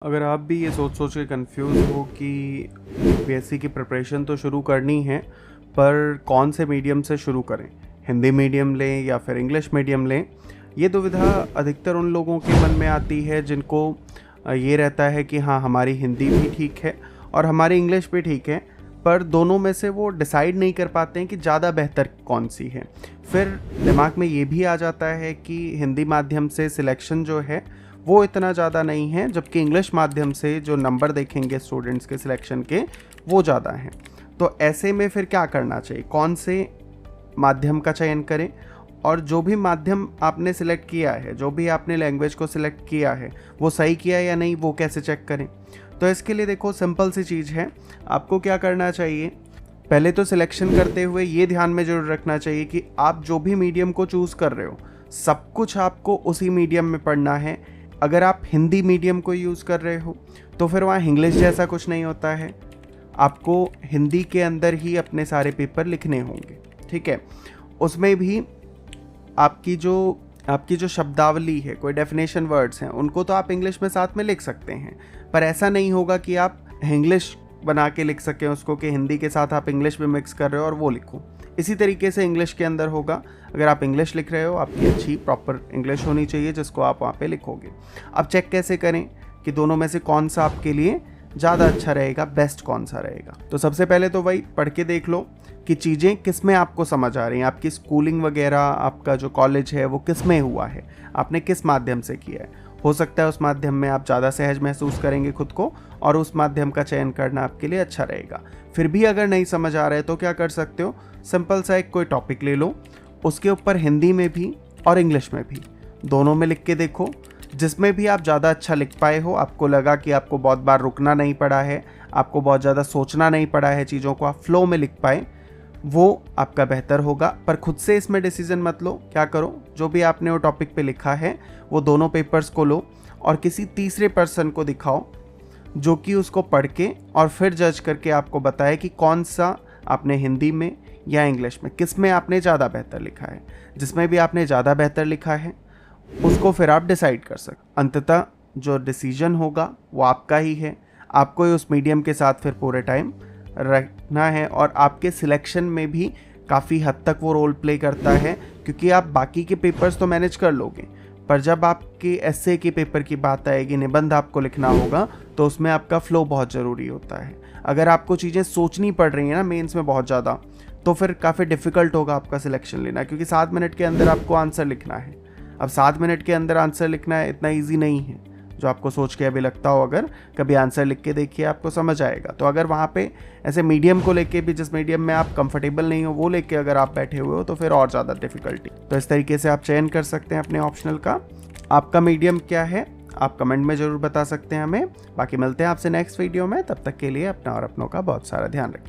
अगर आप भी ये सोच सोच के कंफ्यूज हो कि यूपीएससी की प्रिपरेशन तो शुरू करनी है, पर कौन से मीडियम से शुरू करें, हिंदी मीडियम लें या फिर इंग्लिश मीडियम लें, ये दुविधा अधिकतर उन लोगों के मन में आती है जिनको ये रहता है कि हाँ, हमारी हिंदी भी ठीक है और हमारी इंग्लिश भी ठीक है, पर दोनों में से वो डिसाइड नहीं कर पाते हैं कि ज़्यादा बेहतर कौन सी है। फिर दिमाग में ये भी आ जाता है कि हिंदी माध्यम से सिलेक्शन जो है वो इतना ज़्यादा नहीं है, जबकि इंग्लिश माध्यम से जो नंबर देखेंगे स्टूडेंट्स के सिलेक्शन के वो ज़्यादा हैं। तो ऐसे में फिर क्या करना चाहिए, कौन से माध्यम का चयन करें, और जो भी माध्यम आपने सिलेक्ट किया है, जो भी आपने लैंग्वेज को सिलेक्ट किया है, वो सही किया या नहीं वो कैसे चेक करें। तो इसके लिए देखो, सिंपल सी चीज़ है। आपको क्या करना चाहिए, पहले तो सिलेक्शन करते हुए ये ध्यान में जरूर रखना चाहिए कि आप जो भी मीडियम को चूज़ कर रहे हो सब कुछ आपको उसी मीडियम में पढ़ना है। अगर आप हिंदी मीडियम को यूज़ कर रहे हो तो फिर वहाँ इंग्लिश जैसा कुछ नहीं होता है, आपको हिंदी के अंदर ही अपने सारे पेपर लिखने होंगे, ठीक है। उसमें भी आपकी जो शब्दावली है, कोई डेफिनेशन वर्ड्स हैं, उनको तो आप इंग्लिश में साथ में लिख सकते हैं, पर ऐसा नहीं होगा कि आप इंग्लिश बना के लिख सकें उसको, कि हिंदी के साथ आप इंग्लिश भी मिक्स कर रहे हो और वो लिखो। इसी तरीके से इंग्लिश के अंदर होगा, अगर आप इंग्लिश लिख रहे हो आपकी अच्छी प्रॉपर इंग्लिश होनी चाहिए जिसको आप वहाँ पे लिखोगे। अब चेक कैसे करें कि दोनों में से कौन सा आपके लिए ज़्यादा अच्छा रहेगा, बेस्ट कौन सा रहेगा। तो सबसे पहले तो वही पढ़ के देख लो कि चीज़ें किस में आपको समझ आ रही हैं, आपकी स्कूलिंग वगैरह, आपका जो कॉलेज है वो किस में हुआ है, आपने किस माध्यम से किया है। हो सकता है उस माध्यम में आप ज़्यादा सहज महसूस करेंगे खुद को और उस माध्यम का चयन करना आपके लिए अच्छा रहेगा। फिर भी अगर नहीं समझ आ रहा है तो क्या कर सकते हो, सिंपल सा एक कोई टॉपिक ले लो, उसके ऊपर हिंदी में भी और इंग्लिश में भी दोनों में लिख के देखो। जिसमें भी आप ज़्यादा अच्छा लिख पाए हो, आपको लगा कि आपको बहुत बार रुकना नहीं पड़ा है, आपको बहुत ज़्यादा सोचना नहीं पड़ा है, चीज़ों को आप फ्लो में लिख पाए, वो आपका बेहतर होगा। पर खुद से इसमें डिसीजन मत लो। क्या करो, जो भी आपने वो टॉपिक पे लिखा है वो दोनों पेपर्स को लो और किसी तीसरे पर्सन को दिखाओ जो कि उसको पढ़ के और फिर जज करके आपको बताए कि कौन सा आपने हिंदी में या इंग्लिश में किस में आपने ज़्यादा बेहतर लिखा है। जिसमें भी आपने ज़्यादा बेहतर लिखा है उसको फिर आप डिसाइड कर सकते। अंततः जो डिसीजन होगा वो आपका ही है, आपको ही उस मीडियम के साथ फिर पूरे टाइम रखना है। और आपके सिलेक्शन में भी काफ़ी हद तक वो रोल प्ले करता है, क्योंकि आप बाकी के पेपर्स तो मैनेज कर लोगे, पर जब आपके एस्से के पेपर की बात आएगी, निबंध आपको लिखना होगा, तो उसमें आपका फ्लो बहुत ज़रूरी होता है। अगर आपको चीज़ें सोचनी पड़ रही हैं ना मेंस में बहुत ज़्यादा, तो फिर काफ़ी डिफ़िकल्ट होगा आपका सिलेक्शन लेना, क्योंकि 7 मिनट के अंदर आपको आंसर लिखना है। अब 7 मिनट के अंदर आंसर लिखना है इतना ईजी नहीं है जो आपको सोच के अभी लगता हो। अगर कभी आंसर लिख के देखिए आपको समझ आएगा। तो अगर वहाँ पे ऐसे मीडियम को लेके भी, जिस मीडियम में आप कंफर्टेबल नहीं हो वो लेके अगर आप बैठे हुए हो, तो फिर और ज़्यादा डिफ़िकल्टी। तो इस तरीके से आप चयन कर सकते हैं अपने ऑप्शनल का। आपका मीडियम क्या है आप कमेंट में ज़रूर बता सकते हैं हमें। बाकी मिलते हैं आपसे नेक्स्ट वीडियो में, तब तक के लिए अपना और अपनों का बहुत सारा ध्यान रखिए।